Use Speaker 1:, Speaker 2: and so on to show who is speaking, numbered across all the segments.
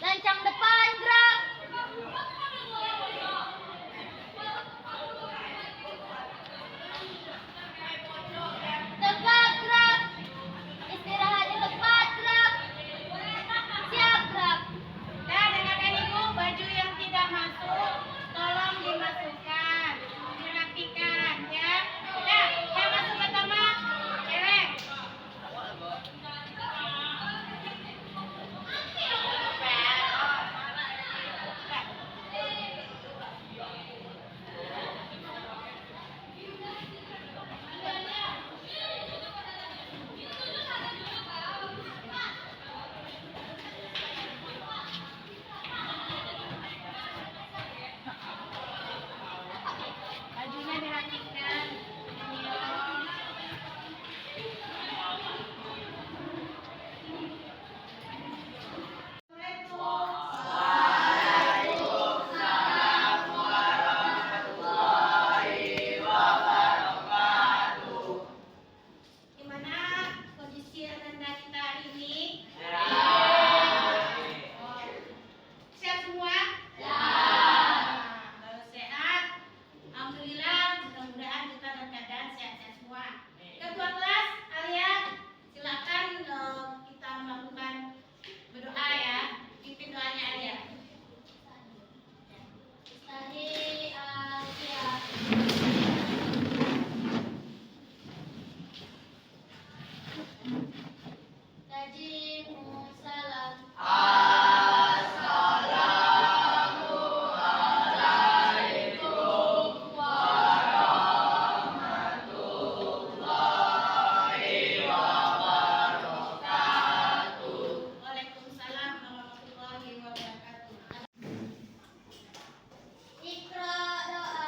Speaker 1: Lancang depan gerak. Tegak gerak. Istirahat di tempat gerak. Siap gerak.
Speaker 2: Dan dengarkan ibu, baju yang tidak masuk tolong dimasukkan, dirapikan ya. Nah, yang masuk pertama cewek. Bajunya dirapikan. Gimana kondisi Ananda kita hari ini? Sehat semua? Kalau sehat, alhamdulillah, mudah-mudahan kita dalam keadaan sehat-sehat semua. Ketua kelas, kalian silakan kita melakukan berdoa ya. Pimpin doanya Alia. Waalaikumsalam warahmatullahi wabarakatuh.
Speaker 1: Iqra doa.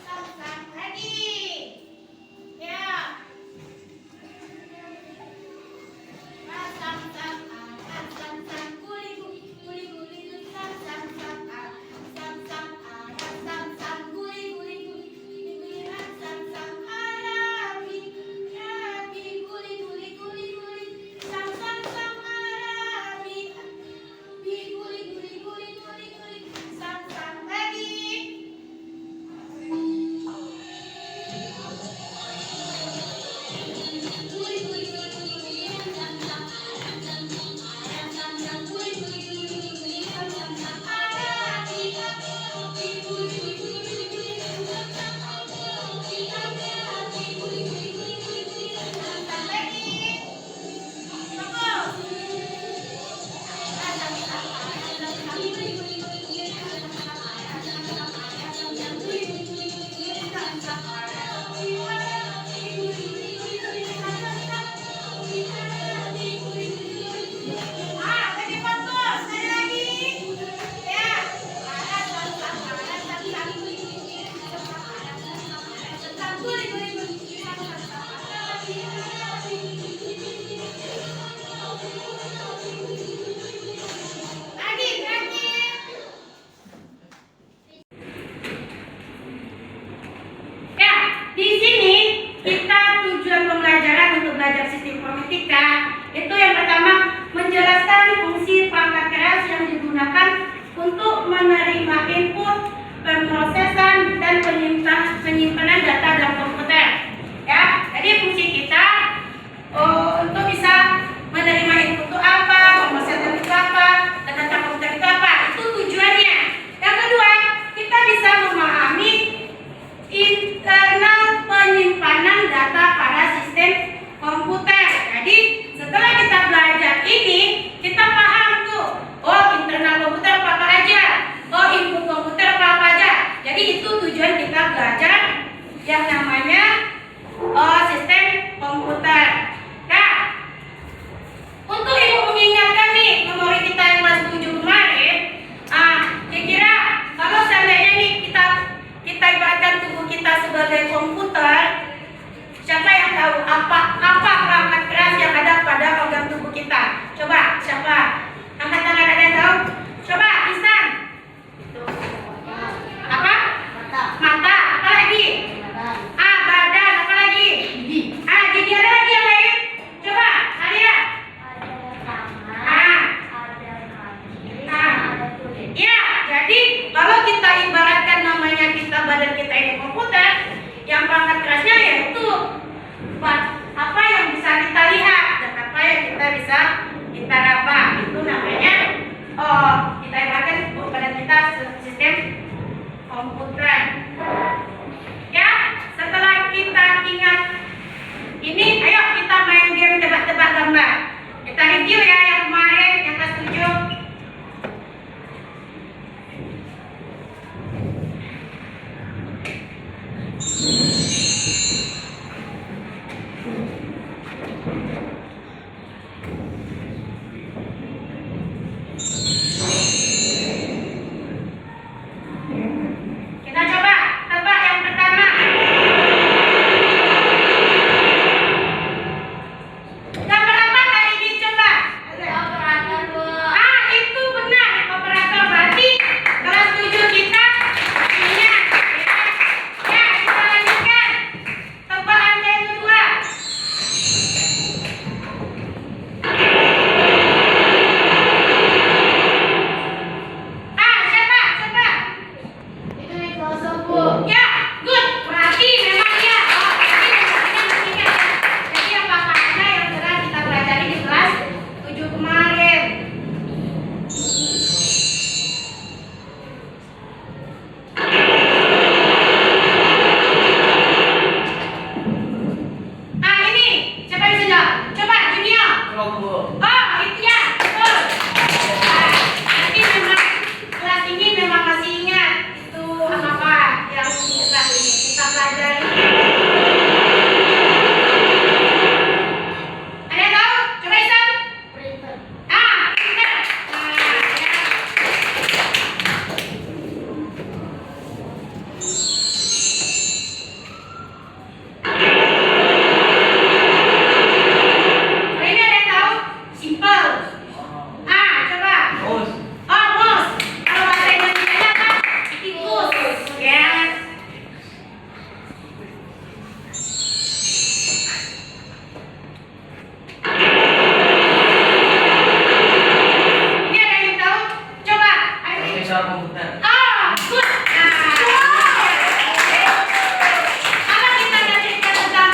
Speaker 2: Sam-sam lagi. Ya. Sam-sam, sam-sam, guli-guli, sam-sam, sam-sam, sam-sam, guli-guli, sam-sam, arabi, guli-guli, sam-sam, arabi, guli-guli, sam-sam lagi. Belajar sistem informatika itu yang pertama menjelaskan fungsi perangkat keras yang digunakan untuk menerima input, pemrosesan dan penyimpanan data dalam komputer. Ya, jadi fungsi kita kita pelajari. Ada yang tahu? Coba Isan.
Speaker 1: Printer.
Speaker 2: Printer. Ini ada yang tahu? Simple. Coba.
Speaker 3: Terus.
Speaker 2: Mus. Kalau bahasa Indonesia apa? Tikus. Ya. Ini ada yang tahu? Coba.
Speaker 3: Prosesor komputer.
Speaker 2: Good. Kalau kita berbicara tentang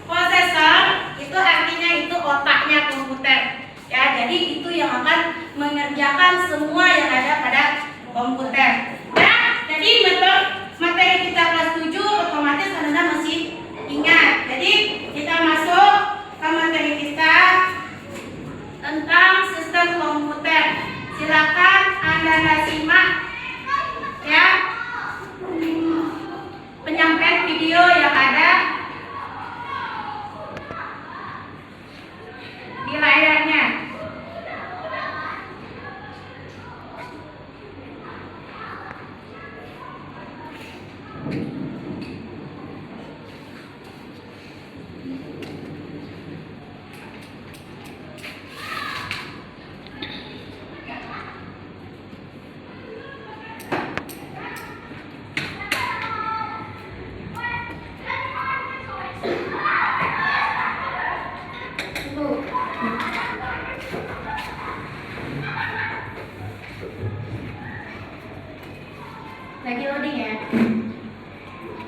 Speaker 2: prosesor, itu artinya itu otaknya komputer. Ya, jadi itu yang akan mengerjakan semua yang ada pada komputer. Ya, jadi materi kita kelas 7 otomatis Anda masih ingat. Jadi kita masuk ke materi kita tentang sistem komputer. Silakan Anda simak ya penyampaian video yang ada di layarnya. Lagi loading ya.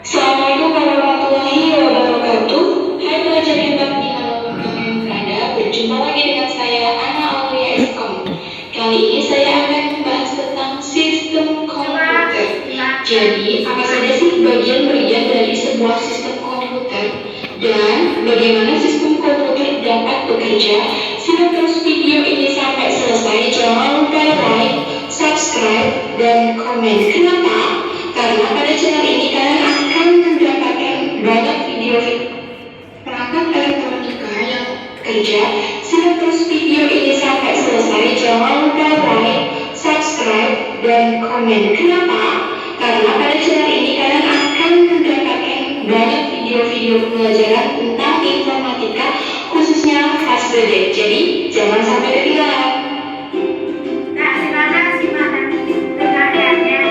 Speaker 4: Assalamualaikum warahmatullahi wabarakatuh. Hai pelajar hebat dimanapun kalian berada, berjumpa lagi dengan saya Ana Aulia Eskom. Kali ini saya akan membahas tentang sistem komputer. Jadi, apa saja sih bagian-bagian dari sebuah sistem komputer dan bagaimana sistem komputer dapat bekerja? Simak terus video ini sampai selesai. Jangan lupa like, subscribe, dan komen. Kenapa? Karena pada channel ini kalian akan mendapatkan banyak video perangkat elektronika yang kerja. Simak terus video ini sampai selesai. Jangan lupa like, subscribe, dan komen. Kenapa? Karena pada channel ini kalian akan mendapatkan banyak video-video pembelajaran tentang informatika, khususnya fast basic. Jadi jangan sampai ketinggalan.
Speaker 2: Nah, silakan simak penyampaiannya.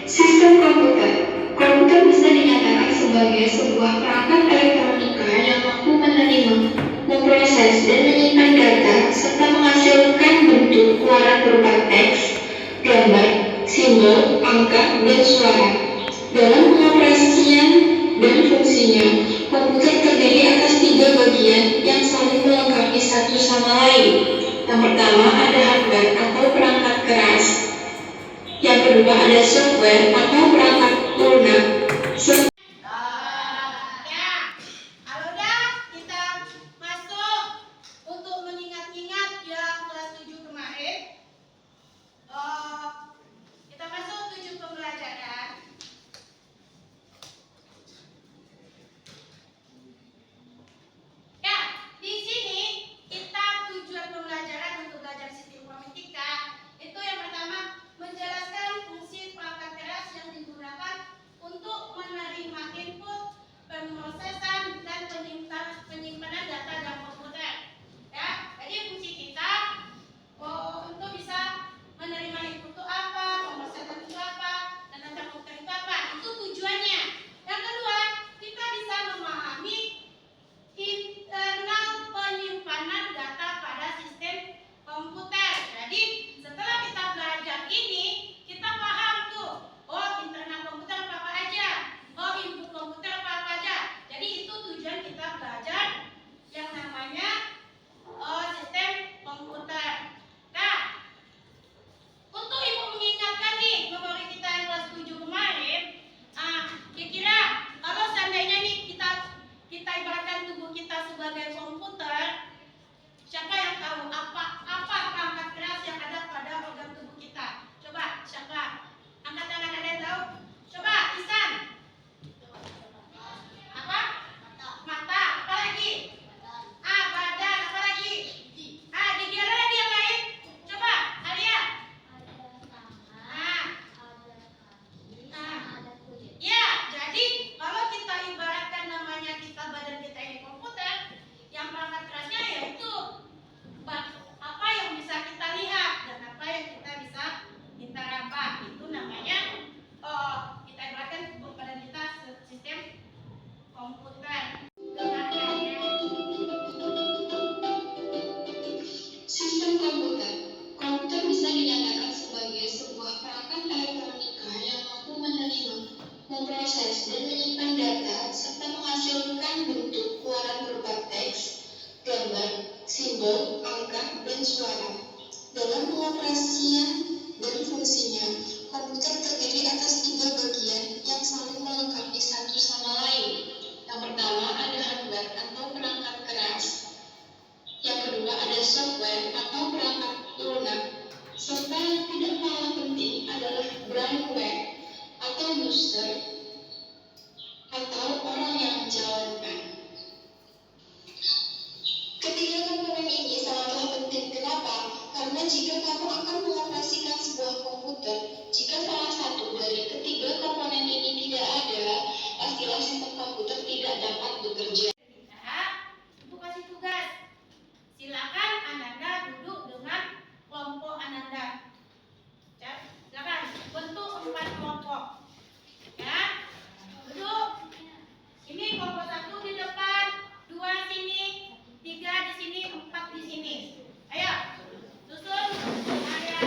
Speaker 4: Sistem komputer. Komputer bisa dinyatakan sebagai sebuah perangkat elektronika yang mampu menerima, memproses, dan menyimpan data serta menghasilkan bentuk keluaran berupa teks, gambar, simbol, angka, dan suara. Dalam pengoperasian dan fungsinya, komputer terdiri atas 3 bagian yang saling melengkapi satu sama lain. Yang pertama ada hardware atau perangkat keras. Yang kedua ada software atau perangkat lunak.
Speaker 2: Kalau udah kita masuk untuk mengingat-ingat yang kelas 7 kemarin. Kita masuk 7 pembelajaran. Ya, di sini kita tujuan pembelajaran untuk belajar sistem informatika itu yang pertama menjelaskan fungsi perangkat keras yang digunakan untuk menerima
Speaker 4: pengoperasian dan fungsinya. Komputer terdiri atas 3 bagian yang saling melengkapi satu sama lain. Yang pertama ada hardware atau perangkat keras. Yang kedua ada software atau perangkat lunak. Serta yang tidak kalah penting adalah brainware atau user atau orang yang menjalankan. Ketiga komponen ini sangatlah penting. Kenapa? Karena jika kamu akan mengoperasikan sebuah komputer, jika salah satu dari ketiga komponen ini tidak ada, pastilah sistem komputer tidak dapat bekerja.
Speaker 2: Untuk kasih tugas, silakan Ananda duduk dengan kelompok Ananda. Silakan bentuk 4 kelompok. Ya, duduk. Ini kelompok 1 di depan, 2 sini, 3 di sini, 4 di sini. Ayo, susun area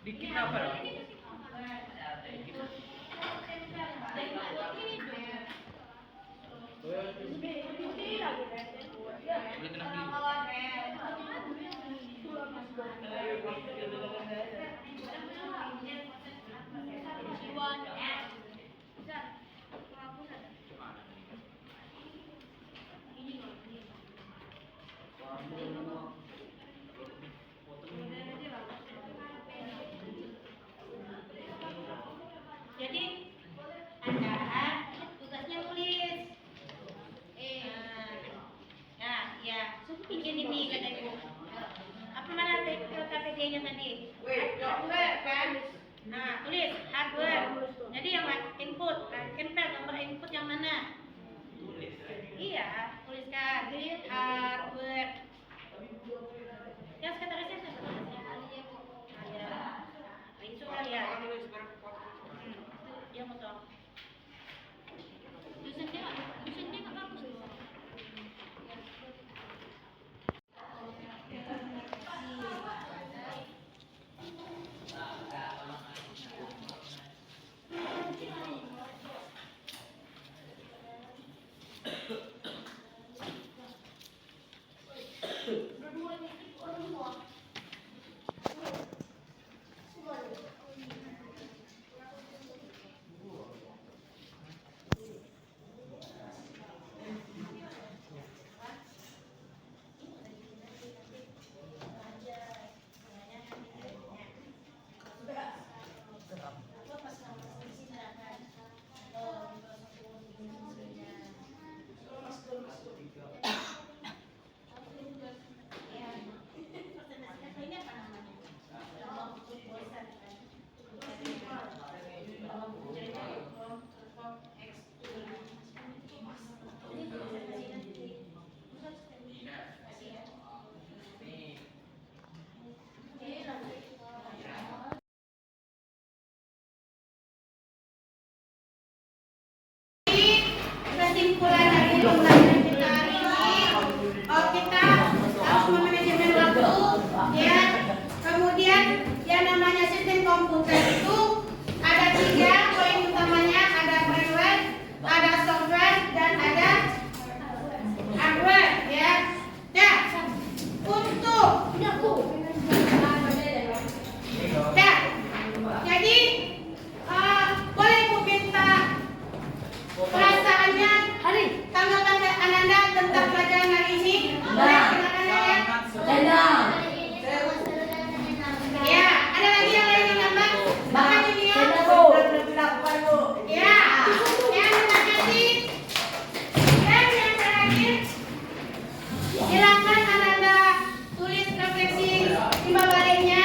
Speaker 3: dikit apa dong?
Speaker 2: Jadi Anda tugasnya tulis. Ya, bikin ini kata ibu. Apa mana KPD-nya tadi? Hardware kan? Nah, tulis hardware. Jadi yang input, tempel gambar input yang mana? Iya, tuliskan hardware. Yang sekretarisnya siapa? Itu kali ya. Dia mau tahu. Dosennya nggak bagus loh. Kesimpulan dari pembelajaran kita hari ini, kita harus memanajemen waktu, ya. Kemudian yang namanya sistem komputer itu ada 3 poin utamanya, ada brainware, ada software, dan ada hardware, ya. Nah, jadi boleh Ibu minta perasaannya, tanggapan Ananda tentang pelajaran hari ini? Ya, ada lagi yang lain yang nambah? Bahkan ini ya. Ya, yang terakhir. Dan yang terakhir, silakan Ananda tulis refleksi timbal baliknya.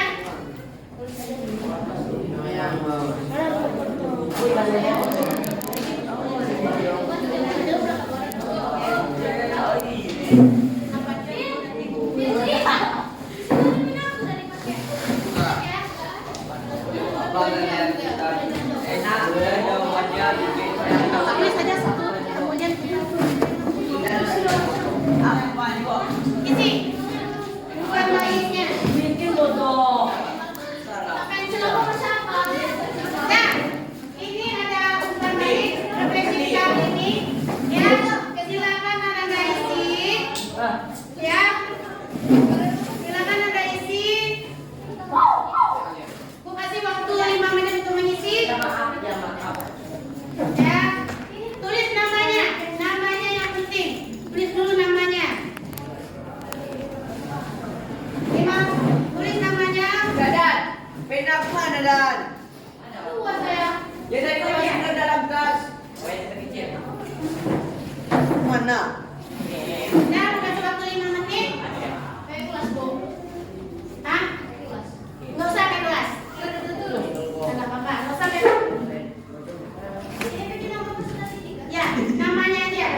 Speaker 2: Apa sih?
Speaker 3: Enak jawabannya bikin.
Speaker 2: Tulis aja satu, kemudian isi. Bukan maisnya.
Speaker 3: Bikin bodoh.
Speaker 2: Akan celoko bersama. Nah, ini ada umpan mais refleksi kali ini. Ya, silakan Anda isi. Ya. Silakan Anda isi. Bu kasih waktu 5 menit untuk mengisi. Ya. Tulis namanya. Namanya yang penting. Tulis dulu namanya. Tulis namanya.
Speaker 3: Dadan, pena mana Dan?
Speaker 2: Buat saya.
Speaker 3: Ya tadi kan masih ada dalam tas. Oh yang terkecil. Mana?
Speaker 2: Nah, kasih waktu 5 menit. Kayak kelas, Bu. Hah? Nggak usah kayak kelas. Nggak apa-apa. Nggak usah kayak kelas. Ya, namanya aja.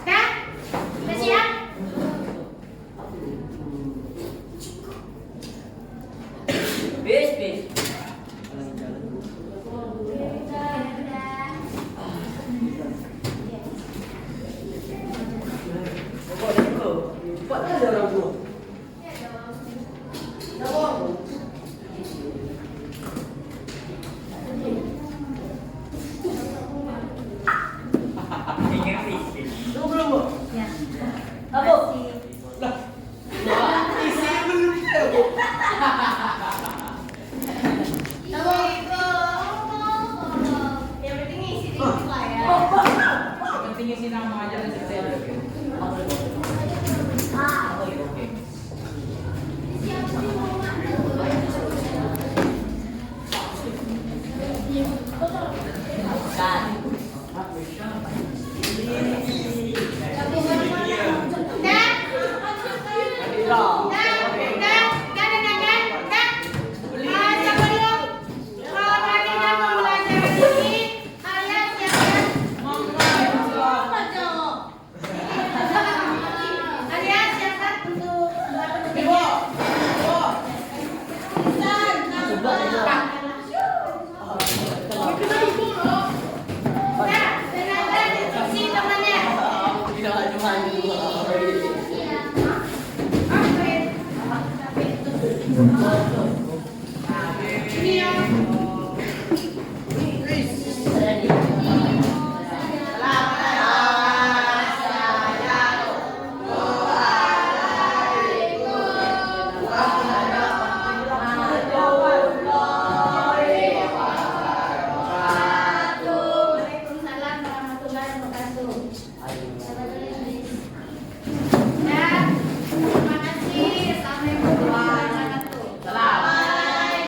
Speaker 2: Dah? Udah siap?
Speaker 3: Bis. Cepat kan ada orang tu. Belum belum bu.
Speaker 2: Ya.
Speaker 3: Apa? Lah. Isi belum ya bu.
Speaker 2: Yang penting isi dikit lah ya.
Speaker 3: Penting isi nama aja dan detail. Oke. Kan.